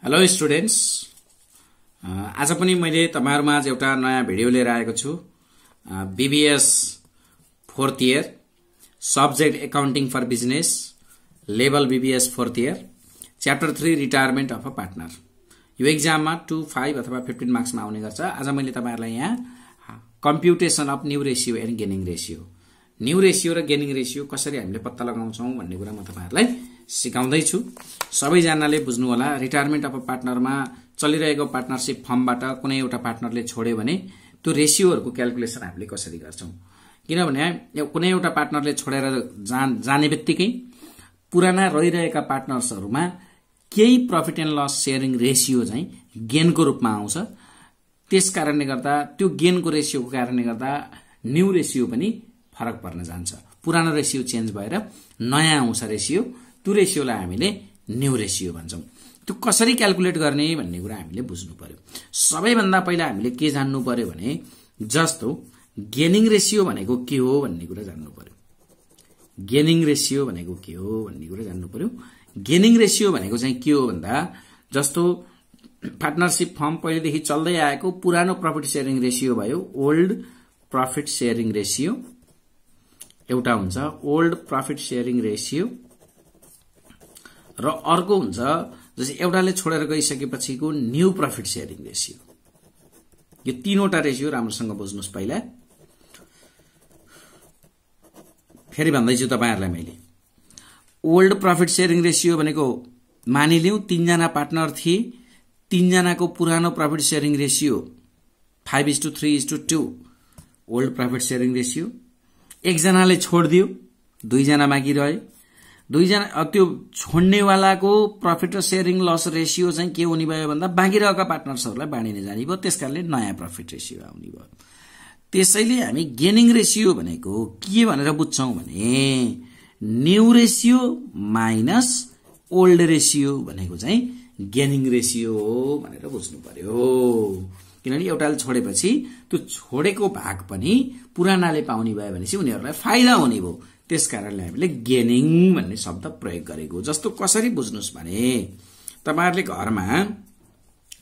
Hello students, आज पनि मैले तपाईहरुमाझ एउटा नयाँ भिडियो लिएर आएको छु। BBS 4th year subject accounting for business level BBS 4th year chapter 3 retirement of a partner. यो एक्जाममा 2, 5 अथवा 15 मार्क्समा आउने गर्छ। आज मैले तपाईहरुलाई यहाँ कम्प्युटेसन of new ratio and gaining ratio, new ratio र गेनिङ रेशियो कसरी हामीले पत्ता लगाउँछौं भन्ने कुरा म तपाईहरुलाई सिकाउँदै छु। सबैजनाले बुझ्नु होला, रिटायरमेन्ट अफ अ पार्टनरमा चलिरहेको पार्टनरशिप फर्मबाट कुनै एउटा पार्टनरले छोड्यो भने त्यो रेशियोहरुको क्याल्कुलेसन हामीले कसरी गर्छौं। किनभने कुनै एउटा पार्टनरले छोडेर जानेबित्तिकै पुराना रहिरहेका पार्टनर्सहरुमा केही profit and loss sharing ratio चाहिँ गेनको रूपमा आउँछ। त्यसकारणले गर्दा त्यो गेनको रेशियोको कारणले गर्दा न्यू रेशियो पनि फरक पर्न जान्छ। पुरानो रेशियो चेन्ज भएर नयाँ आउँछ रेशियो, त्यो रेशियोलाई हामीले न्यू रेशियो भन्छौं। त्यो कसरी क्याल्कुलेट गर्ने भन्ने कुरा हामीले बुझ्नु पर्यो। सबैभन्दा पहिला हामीले के जान्नु पर्यो भने जस्तो गेनिङ रेशियो भनेको के हो भन्ने कुरा जान्नु पर्यो। गेनिङ रेशियो भनेको के हो भन्ने कुरा जान्नु पर्यो। गेनिङ रेशियो भनेको चाहिँ के हो भन्दा जस्तो पार्टनरशिप फर्म पहिलेदेखि चल्दै आएको पुरानो प्रॉफिट शेयरिङ रेशियो भयो, ओल्ड प्रॉफिट शेयरिङ रेशियो एउटा हुन्छ, ओल्ड प्रॉफिट शेयरिङ रेशियो र अर्को हुन्छ जस्तै एउटाले छोडेर गइसकेपछिको न्यू प्रॉफिट शेयरिङ रेशियो। यो तीनवटा रेशियो राम्रोसँग बुझ्नुस्। पहिला फेरि भन्दैछु तपाईहरुलाई मैले, ओल्ड प्रॉफिट शेयरिङ रेशियो भनेको मानिलियौ 3 जना पार्टनर थिए, 3 जनाको पुरानो profit sharing ratio 5:3:2 old profit sharing ratio. एक जनाले छोड्दियो, 2 जना बाँकी रहे। 2 जना त्यो छोड्नेवालाको प्रॉफिट र शेयरिङ लस रेशियो चाहिँ के हुने भयो भन्दा बाँकी रहेका पार्टनर्सहरुलाई बाँडिने जाने भयो। त्यसकारणले नयाँ प्रॉफिट रेशियो आउने भयो। त्यसैले हामी गेनिङ रेशियो भनेको के भनेर बुझ्छौं भने new ratio minus old ratio भनेको चाहिँ गेनिङ रेशियो हो भनेर बुझ्नु पर्यो। किनभने एउटाले छोडेपछि त्यो छोडेको भाग पनि पुरानाले पाउने भयो भनेपछि उनीहरुलाई फाइदा हुने भयो। त्यसकारणले हामीले गेनिङ भन्ने शब्द प्रयोग गरेको। जस्तो कसरी बुझ्नुस् भने तपाईहरुले घरमा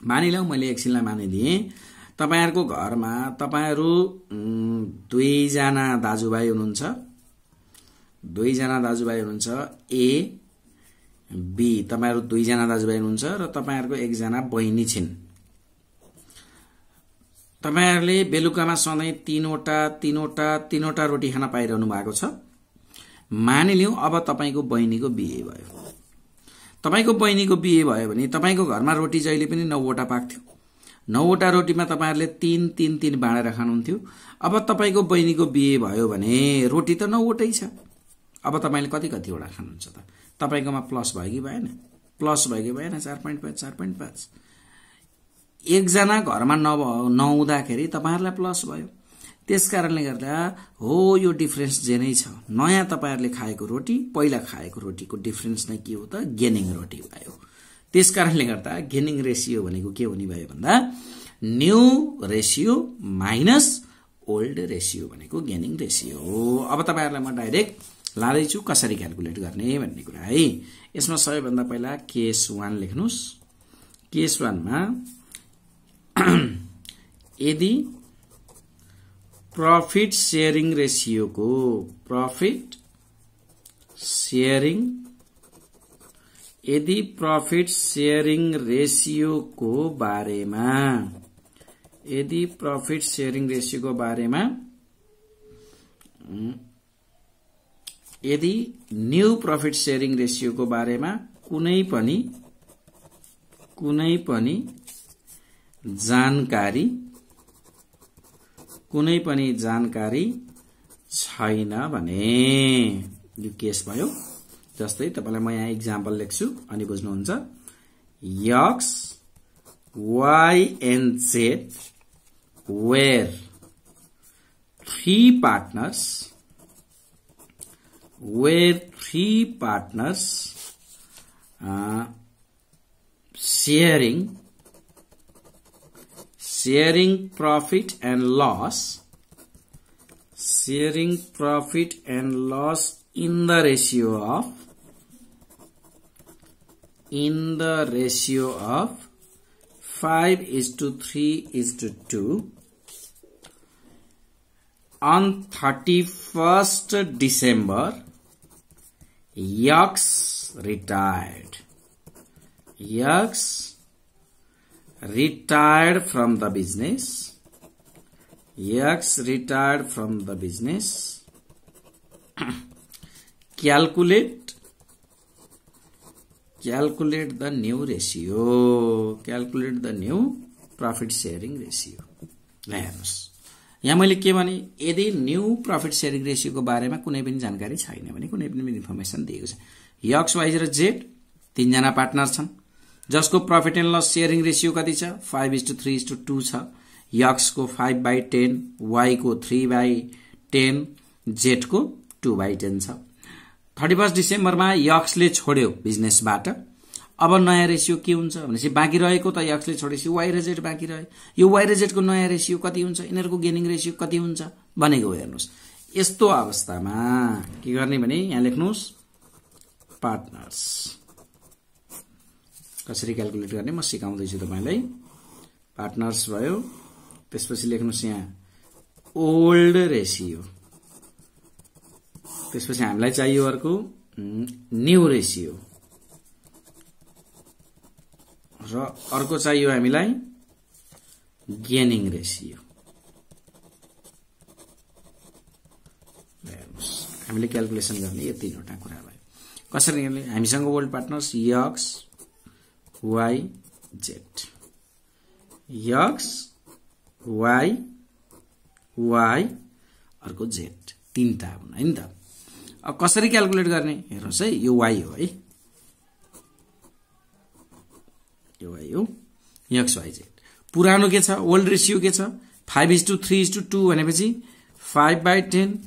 मानिलौ, मैले एकछिनलाई मानिदिए, तपाईहरुको घरमा तपाईहरु 2 जना दाजुभाइ हुनुहुन्छ, 2 जना दाजुभाइ हुनुहुन्छ, ए बी। तपाईहरु 2 जना दाजुभाइ हुनुहुन्छ र तपाईहरुको 1 जना बहिनी छिन्। तपाईहरुले बेलुकामा सधैं 3वटा रोटी खान पाइरहनु भएको छ। मानिलियौ अब तपाईको बहिनीको बिहे भयो। तपाईको बहिनीको बिहे भयो भने तपाईको घरमा रोटी जहिले पनि 9वटा पाक्थ्यो। 9वटा रोटीमा तपाईहरुले 3 बाँडेर खानुहुन्थ्यो। अब तपाईको बहिनीको बिहे भयो भने रोटी त 9वटै छ। अब तपाईले कतिवटा खानुहुन्छ त? तपाईकोमा प्लस भयो कि भएन? प्लस भयो कि भएन? 4.5 एक जना घरमा नहुँदाखेरि तपाईहरुलाई प्लस भयो। त्यसकारणले गर्दा हो यो डिफरेन्स जे नै छ। नयाँ तपाईहरुले खाएको रोटी पहिला खाएको रोटीको डिफरेन्स नै के हो त? गेनिङ रोटी भयो। त्यसकारणले गर्दा गेनिङ रेशियो भनेको के हुने भयो भन्दा new ratio minus old ratio भनेको गेनिङ रेशियो हो। अब तपाईहरुलाई म डाइरेक्ट लादै छु कसरी क्याल्कुलेट गर्ने भन्ने कुरा है। यसमा सबैभन्दा पहिला केस 1 लेख्नुस्। केस 1 मा यदि प्रॉफिट शेयरिङ रेशियोको बारेमा यदि न्यू प्रॉफिट शेयरिङ रेशियोको बारेमा कुनै पनि जानकारी छैन भने यो केस भयो। जस्तै तपाईलाई म यहाँ एक्जाम्पल लेख्छु अनि बुझ्नुहुन्छ। X, Y and Z were 3 partners sharing profit and loss in the ratio of in the ratio of 5:3:2 on 31st December, X retired. X retired from the business. X retired from the business. Calculate the new ratio. Calculate the new profit sharing ratio. ल हेर्नुस्, यहाँ मैले के भने, यदि new profit sharing रेशियोको बारेमा कुनै पनि जानकारी छैन भने, कुनै पनि इन्फर्मेसन दिएको छ, एक्स वाई र जेड तीनजना पार्टनर छन् जसको profit and loss sharing ratio कति छ, 5:3:2 छ। एक्स को 5/10, वाई को 3/10, जेड को 2/10 छ। 31 डिसेम्बरमा एक्सले छोड्यो बिजनेसबाट। अब नयाँ रेशियो के हुन्छ भनेपछि बाँकी रहेको त एक्सले छोडेपछि वाई र जेड बाँकी रह्यो। यो वाई र जेड को नयाँ रेशियो कति हुन्छ, यिनीहरूको गेनिङ रेशियो कति हुन्छ भनेको हेर्नुस्। यस्तो अवस्थामा के गर्ने भने यहाँ लेख्नुस् पार्टनर्स। कसरी क्याल्कुलेट गर्ने म सिकाउँदैछु तपाईलाई। पार्टनर्स भयो, त्यसपछि लेख्नुस् यहाँ ओल्ड रेशियो, त्यसपछि हामीलाई चाहियो अर्को न्यू रेशियो र अर्को चाहियो हामीलाई गेनिङ रेशियो। हामीले क्याल्कुलेसन गर्ने यो तीनवटा कुरा भयो। कसरी गर्ने, हामीसँग old partners X Y Z, X Y Y अर्को जेड, तीनटा हुन् हैन त। अब कसरी क्याल्कुलेट गर्ने हेर्नुस् है, यो वाई हो है, यो वाई हो, एक्स वाई जेड। पुरानो के छ, ओल्ड रेशियो के छ, 5:3:2 भनेपछि 5/10,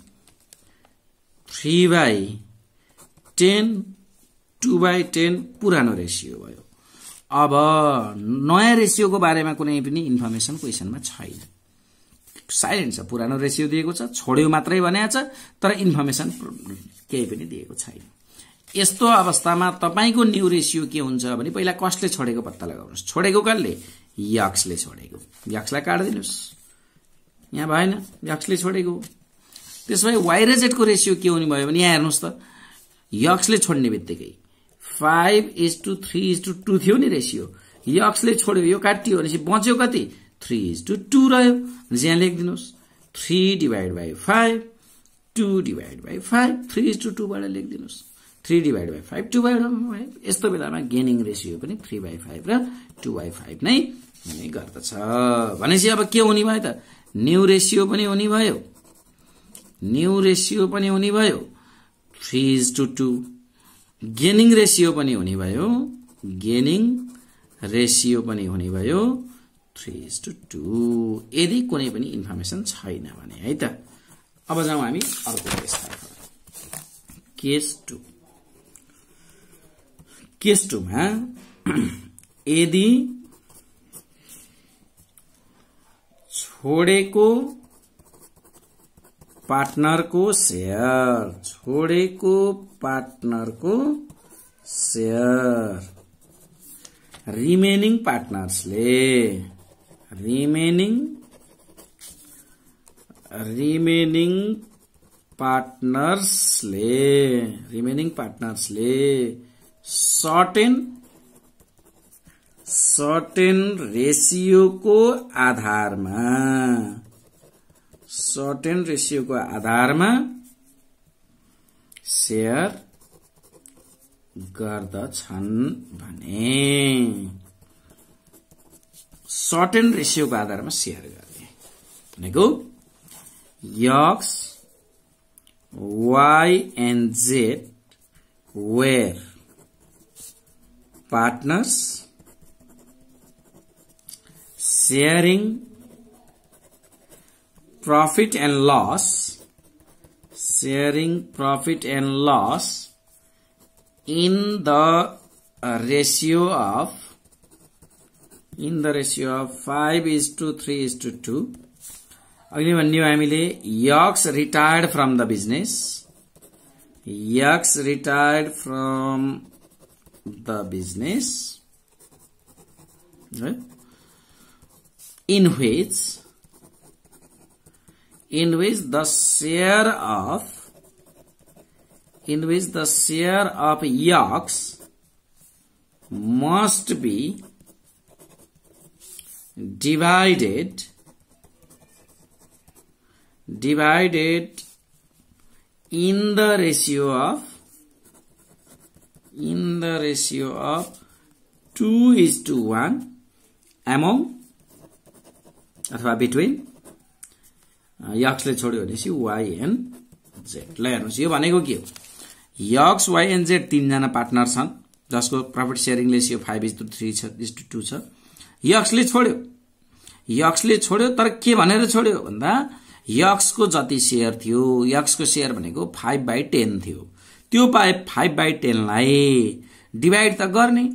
3/10, 2/10 पुरानो रेशियो भयो। अब नयाँ रेशियोको बारेमा कुनै पनि इन्फर्मेसन क्वेशनमा छैन, साइलेन्ट छ। पुरानो रेशियो दिएको छ, छोड्यो मात्रै भनेको छ, तर इन्फर्मेसन केही पनि दिएको छैन। यस्तो अवस्थामा तपाईको न्यू रेशियो के हुन्छ भने पहिला कसले छोडेको पत्ता लगाउनुस्। छोडेको कसले, एक्सले छोडेको। एक्सलाई काट्दिनुस्, यहाँ भएन, एक्सले छोडेको। त्यसपछि वाई र जेड को रेशियो के हुने भयो भने यहाँ हेर्नुस् त, एक्सले छोड्ने बित्तिकै 5:3:2 थियो नि रेशियो, एक्सले छोड्यो, यो काटियो भनेपछि बच्यो कति, 3:2 रह्यो। यहाँ लेखिदिनुस् 3/5, 2/5, 3:2 बाट लेखिदिनुस्, 3/5, 2/5। यस्तो बेलामा गेनिङ रेशियो पनि 3/5 र 2/5 नै हुने गर्दछ। भनेपछि अब के हुने भयो त, न्यू रेशियो पनि हुने भयो, न्यू रेशियो पनि हुने भयो 3:2, गेनिङ रेशियो पनि हुने भयो, गेनिङ रेशियो पनि हुने भयो 3:2, यदि कुनै पनि इन्फर्मेसन छैन भने है त। अब जाउँ हामी अर्को केसतर्फ। केस 2, केस 2 मा यदि छोडेको पार्टनरको शेयर, छोडेको पार्टनरको शेयर रिमेनिङ पार्टनर्सले सर्टेन रेशियोको आधारमा शेयर गर्दछन् भने, सर्टेन रेशियोको आधारमा शेयर गर्ने भनेको X Y and Z were partners sharing profit and loss, in the ratio of 5:3:2. अघि भन्यो हामीले x retired from the business, x retired from the business in which the share of Yaks must be divided in the ratio of 2:1 among अथवा between यक्सले छोड्यो भनेपछि y and z। ल हेर्नुस् यो भनेको के हो, यक्स y and z तीनजना पार्टनर छन् जसको प्रॉफिट शेयरिङ रेशियो 5:3 छ। यक्सले छोड्यो तर के भनेर छोड्यो भन्दा यक्सको जति शेयर थियो, यक्सको शेयर भनेको 5/10 थियो, त्यो 5/10 लाई डिवाइड त गर्ने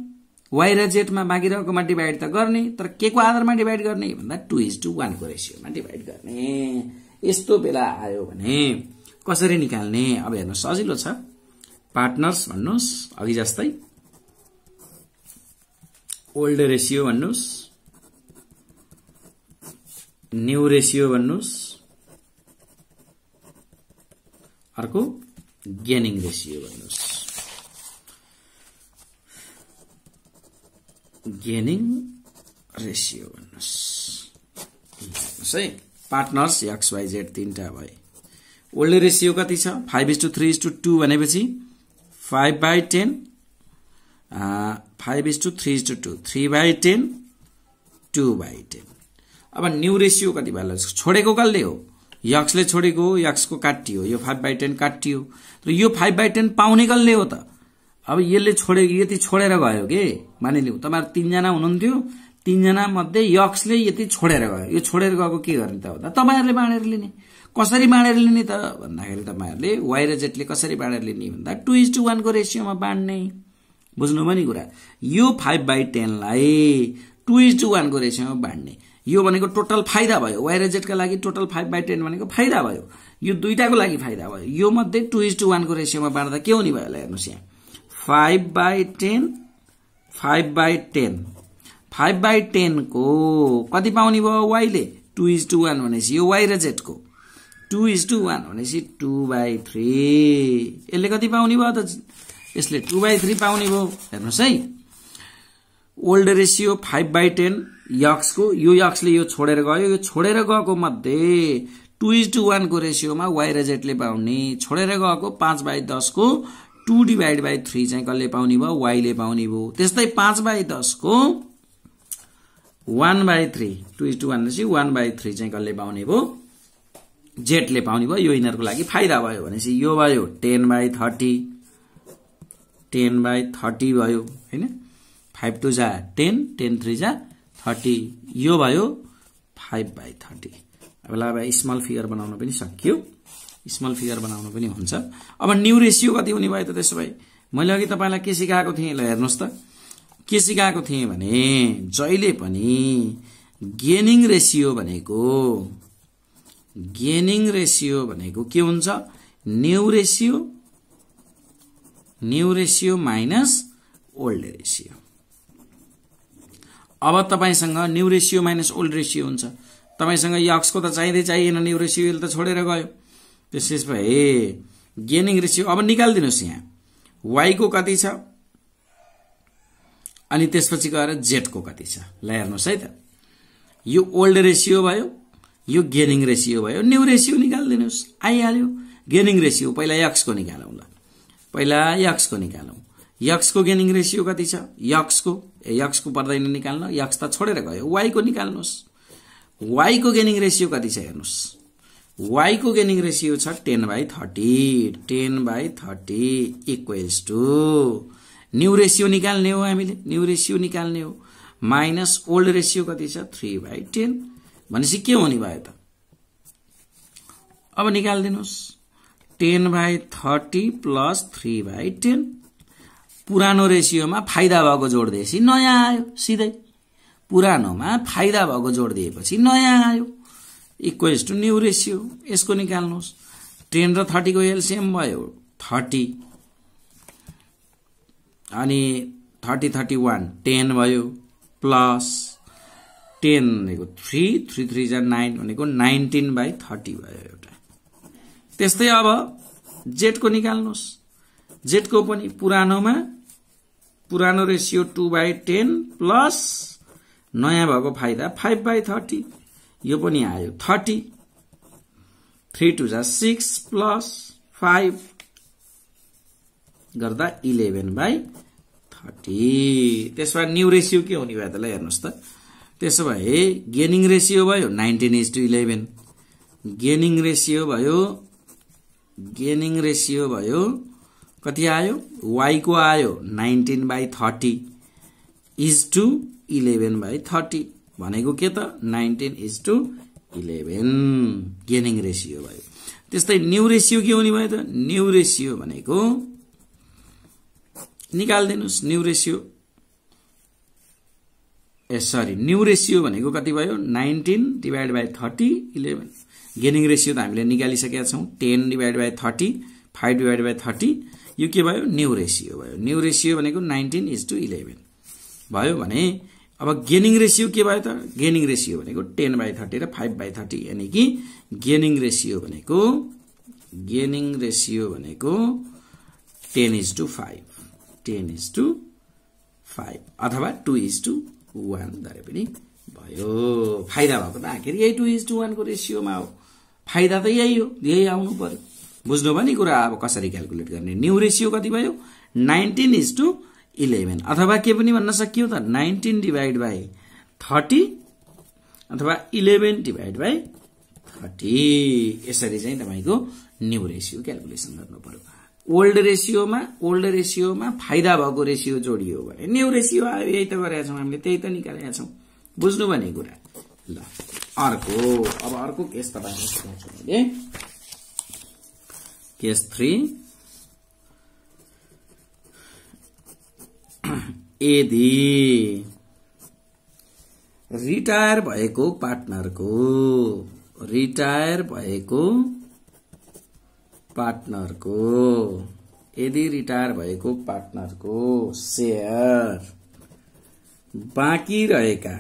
y र z मा बाँकी रहेकोमा डिवाइड त गर्ने, तर के को आधारमा डिवाइड गर्ने भन्दा 2:1 को रेशियोमा डिवाइड गर्ने। यस्तो बेला आयो भने कसरी निकाल्ने? अब हेर्नु सजिलो छ, पार्टनर्स भन्नुस् अघि जस्तै, ओल्ड रेशियो भन्नुस्, न्यू रेशियो भन्नुस्, अर्को गेनिङ रेशियो भन्नुस्। गेनिङ रेशियो भन्नुस् है। पार्टनर्स एक्स वाई जेड तीनटा भए। ओल्ड रेशियो कति छ? 5:3:2 भनेपछि 5/10 5:3:2 3/10 2/10। अब न्यू रेशियो कति भयो? छोडेको कसले हो? यक्सले छोडेको, यक्सको काटियो, यो 5/10 काटियो, तर यो 5/10 पाउने कसले हो त? अब यसले छोडेको, यति छोडेर गयो के, मानिलिउँ तपाईहरु तीनजना हुनुहुन्थ्यो, तीनजना मध्ये यक्सले यति छोडेर गयो, यो छोडेर गएको के गर्ने त भन्दा तपाईहरुले बाँडेर लिने। कसरी बाँडेर लिने त भन्दाखेरि तपाईहरुले y र z ले कसरी बाँडेर लिने भन्दा 2:1 को रेशियोमा बाँड्ने। बुझ्नुभयो नि कुरा? यो 5/10 लाई 2:1 को रेशियोमा बाँड्ने। यो भनेको टोटल फाइदा भयो, y र z का लागि टोटल 5/10 भनेको फाइदा भयो, यो दुईटाको लागि फाइदा भयो। यो मध्ये 2:1 को रेशियोमा बाँड्दा के हुने भयो? हेर्नुस् यहाँ 5/10 5/10 को कति पाउने भयो? y ले 2:1 भनेपछि यो y र z को 2:1 भनेपछि 2/3। यसले कति पाउने भयो त? यसले 2/3 पाउने भयो। हेर्नुस् है, ओल्ड रेशियो 5/10 यक्स को, यो यक्सले यो छोडेर गयो, यो छोडेर गएको मध्ये 2:1 को रेशियोमा y र z ले पाउने, छोडेर गएको 5/10 को 2/3 चाहिँ कसले पाउने भयो? y ले पाउने भयो। त्यस्तै 5/10 को 1/3 2:1 भनेपछि 1/3 चाहिँ कसले पाउने भयो? z ले पाउने भयो। यो यिनीहरुको लागि फाइदा भयो भनेपछि यो भयो 10/30 10/30 भयो हैन। 5 2 जा 10 10 3 जा 30, यो भयो 5/30। अब ल स्मल फिगर बनाउन पनि सकियो, स्मल फिगर बनाउन पनि हुन्छ। अब न्यू रेशियो कति हुने भयो त? त्यसो भए मैले अघि तपाईलाई के सिकाएको थिएँ? ल हेर्नुस् त, के सिकाएको थिएँ भने जहिले पनि गेनिङ रेशियो भनेको के हुन्छ? New ratio minus old ratio. अब तपाईसँग new ratio minus old ratio हुन्छ, तपाईसँग यक्सको त चाहिएन, न्यू रेशियो ले त छोडेर गयो। त्यसै भए गेनिङ रेशियो अब निकाल्दिनुस्। यहाँ y को कति छ अनि त्यसपछि गएर z को कति छ? ल हेर्नुस् है त, यो ओल्ड रेशियो भयो, यो गेनिङ रेशियो भयो, न्यू रेशियो निकाल्दिनुस्, आइहाल्यो। गेनिङ रेशियो पहिला यक्स को निकालौं। ल पहिला यक्स को निकालौं। यक्स को गेनिङ रेशियो कति छ? यक्स को पर्दैन निकाल्न, यक्स त छोडेर गयो, y को निकाल्नुस्। y को गेनिङ रेशियो कति छ हेर्नुस्? y को गेनिङ रेशियो छ 10/30 10/30 इक्वल्स टु न्यू रेशियो निकाल्ने हो, हामीले न्यू रेशियो निकाल्ने हो माइनस ओल्ड रेशियो कति छ 3/10 भनेपछि के हुने भयो त? अब निकाल्दिनुस् 10/30 प्लस 3/10। पुरानो रेशियोमा फाइदा भएको जोड दिएपछि नयाँ आयो, सिधै पुरानोमा फाइदा भएको जोड दिएपछि नयाँ आयो, इक्वल्स टु न्यू रेशियो। यसको निकाल्नुस्, 10 र 30 को एलसीएम भयो 30 अनि 30 31 10 भयो प्लस 10 भनेको 3 3 3 जा 9 भनेको 19/30 भयो एउटा। त्यस्तै अब जेड को निकाल्नुस्। जेड को पनि पुरानो रेशियो 2/10 प्लस नयाँ भएको फाइदा 5/30 यो पनि आयो 30 3 2 जा 6 प्लस 5 गर्दा 11/30। त्यसमा न्यू रेशियो के हुने भयो त ल हेर्नुस् त। त्यसो भए गेनिङ रेशियो भयो 19:11 गेनिङ रेशियो भयो कति आयो y को आयो 19/30 11/30 भनेको के त 19:11 गेनिङ रेशियो भयो। त्यस्तै न्यू रेशियो के हुने भयो त न्यू रेशियो भनेको निकाल्दिनुस्। न्यू रेशियो भनेको कति भयो 19/30 11 गेनिङ रेशियो त हामीले निकालिसकेका छौं 10/30 5/30 यो के भयो न्यू रेशियो भयो। न्यू रेशियो भनेको 19:11 भयो भने अब गेनिङ रेशियो के भयो त गेनिङ रेशियो भनेको 10/30 र 5/30 यानी कि गेनिङ रेशियो भनेको 10:5 अथवा 2:1 दरे पनि भयो। फाइदा भएको त आखिर यही 2:1 को रेशियोमा हो। फाइदा त यही आउनु पर्यो। बुझ्नु भयो नि कुरा अब कसरी क्याल्कुलेट गर्ने। न्यू रेशियो कति भयो 19:11 अथवा के पनि भन्न सकियो त 19/30 अथवा 11/30 यसरी चाहिँ तपाईको न्यू रेशियो क्याल्कुलेसन गर्नु पर्यो। ओल्ड रेशियोमा फाइदा भएको रेशियो जोडियो भने न्यू रेशियो आयो। यही त गरेका छौं हामीले त्यही त निकालेका छौं। बुझ्नु भयो नि कुरा। ल अर्को केस तपाईहरुलाई सिकाउँछु मैले। केस 3 यदि रिटायर भएको पार्टनरको शेयर बाँकी रहेका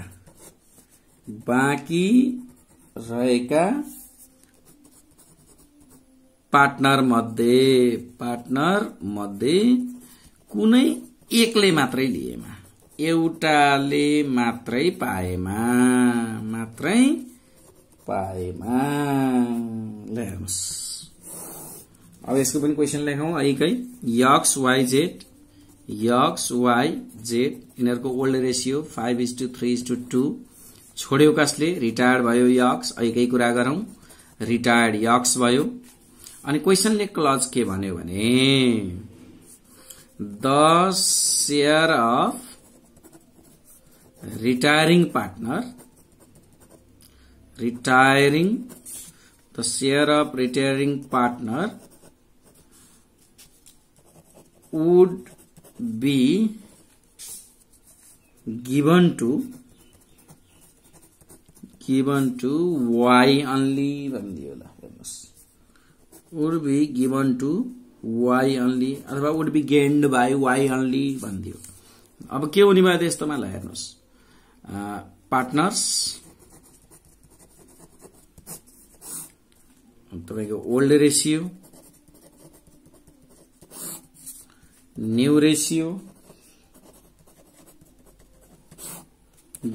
पार्टनर मध्ये कुनै एकले मात्रै लिएमा एउटाले मात्रै पाएमा ल हेर्नुस्। अब यसको पनि क्वेशन लेखौं अहिकै। x y z यिनीहरुको ओल्ड रेशियो 5:3:2 छोड्यो कसले रिटायर्ड भयो x। अहिकै कुरा गरौं रिटायर्ड x भयो। अनि क्वेशनले क्लज के भन्यो भने the share of retiring partner would be given to y only भन्दियो ल हेर्नुस्। would be given to y only अथवा would be gained by y only भन्दियो। अब के हुने भयो त्यस्तोमा ल हेर्नुस्। पार्टनर्स तपाईको old ratio new ratio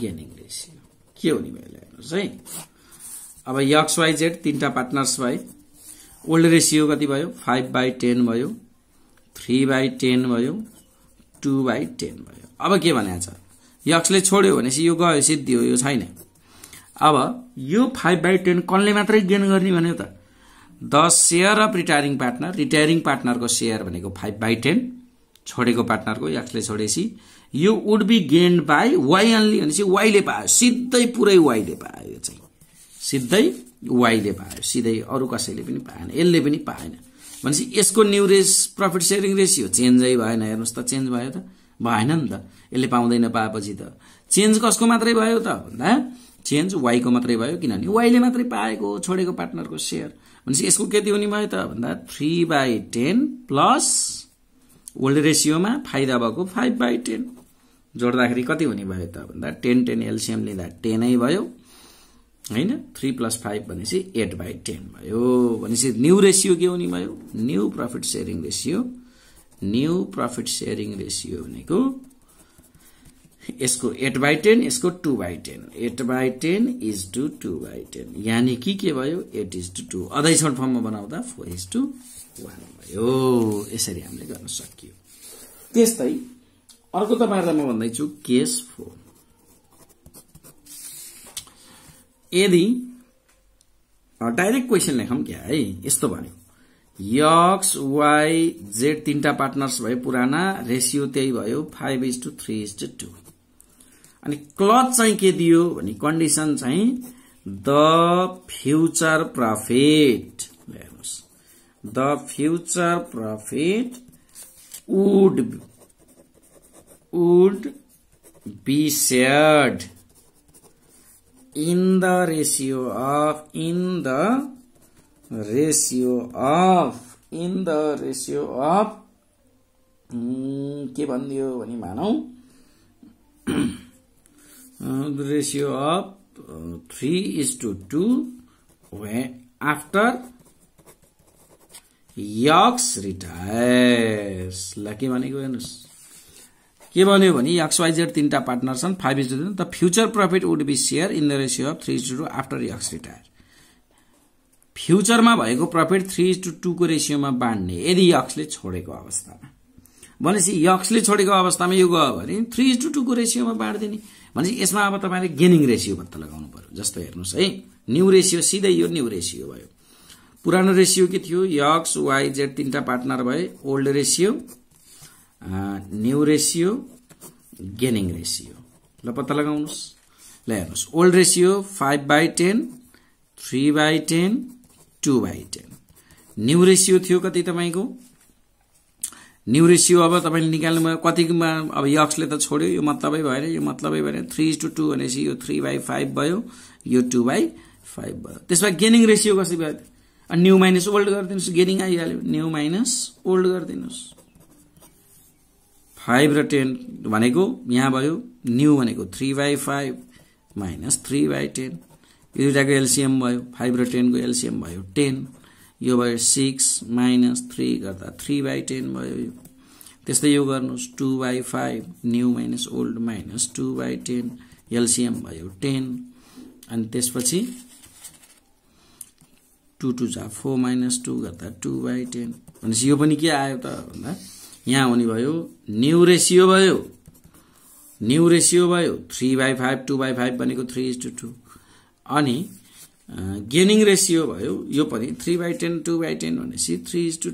gaining ratio के हुने भयो हेर्नुस् है। अब XYZ तीनटा पार्टनर्स भए। ओल्ड रेशियो कति भयो 5/10 भयो 3/10 भयो 2/10 भयो। अब के भनेको छ x ले छोड्यो भनेपछि यो गयो सिद्धि हो यो छैन। अब यो 5/10 कसले मात्रै गेन गर्ने भन्यो त द शेयर अफ रिटायरिङ पार्टनरको शेयर भनेको 5/10 छोडेको पार्टनरको x ले छोडेसी यो would be gained by y only भनेपछि y ले पायो सिधै पुरै y ले पायो। यो चाहिँ सिधै y ले पायो सिधै अरु कसैले पनि पाएन यसले पनि पाएन भनेपछि यसको न्यू प्रॉफिट शेयरिङ रेशियो चेन्जै भएन। हेर्नुस् त चेन्ज भयो त भएन नि त यसले पाउँदैन पाएपछि त चेन्ज कसको मात्रै भयो त भन्दा चेन्ज y को मात्रै भयो किनभने y ले मात्रै पाएको छोडेको पार्टनरको शेयर भनेपछि यसको कति हुने भयो त भन्दा 3/10 प्लस ओल्ड रेशियोमा फाइदा भएको 5/10 जोड्दाखेरि कति हुने भयो त भन्दा 10 एलसीएम लिँदा 10 नै भयो हैन 3 + 5 भनेपछि 8/10 भयो भनेपछि न्यू रेशियो के हुने भयो न्यू प्रॉफिट शेयरिङ रेशियो भनेको यसको 8/10 यसको 2/10 8/10 = 2/10 यानी कि के भयो 8:2 अधाइसम्म फर्ममा बनाउँदा 4:1 भयो यसरी हामीले गर्न सकियो त्यस्तै अर्को तपाईहरुलाई म भन्दै छु केस 4 यदि डाइरेक्ट क्वेशन लेखौं क्या है यस्तो भन्यो x y z तीनटा पार्टनर्स भए पुराना रेशियो त्यही भयो 5:3:2 अनि क्लज चाहिँ के दियो भने कन्डिसन चाहिँ द फ्युचर प्रॉफिट हेर्नुस् the future profit would be shared in the ratio of के भन्दियो भने मानौ the ratio of 3:2 when after x retires lucky भनेको हेर्नुस् के भन्यो भने XYZ तीनटा पार्टनर छन् 5:2 the future profit would be share in the ratio of 3:2 after x retire फ्युचरमा भएको प्रॉफिट 3:2 को रेशियोमा बाँड्ने यदि x ले छोडेको अवस्थामा भनेपछि x ले छोडेको अवस्थामा यो गयो भने 3:2 को रेशियोमा बाँड्दिने भनेपछि यसमा अब तपाईले गेनिङ रेशियो पत्ता लगाउनु पर्यो जस्तो हेर्नुस् है न्यू रेशियो सिधै यो न्यू रेशियो भयो पुरानो रेशियो के थियो x y z तीनटा पार्टनर भए old ratio new ratio gaining ratio ल पत्ता लगाउनुस् ल हेर्नुस् ओल्ड रेशियो 5/10 3/10 2/10 न्यू रेशियो थियो कति तपाईको न्यू रेशियो अब तपाईले निकाल्नु कतिमा अब x ले त छोड्यो यो मतलबै भएन 3:2 भनेपछि यो 3/5 भयो यो 2/5 भयो त्यसमा गेनिङ रेशियो कसरी भयो न्यू माइनस ओल्ड गर्दिनुस् गेनिङ आइहाल्यो न्यू माइनस ओल्ड गर्दिनुस् 5 र 10 भनेको यहाँ भयो न्यू भनेको 3/5 माइनस 3/10 यो दुईटाको एलसीएम भयो 5 र 10 को एलसीएम भयो 10 यो भयो 6 माइनस 3 गर्दा 3/10 भयो यो त्यस्तै यो गर्नुस् 2/5 new minus old minus 2/10 LCM भयो 10 अनि त्यसपछि 2 2 जा 4 माइनस 2 गर्दा 2/10 भनेपछि यो पनि के आयो त भन्दा यहाँ हुने भयो न्यू रेशियो भयो 3/5 2/5 भनेको 3:2 अनि गेनिङ रेशियो भयो यो पनि 3/10 2/10 भनेपछि 3:2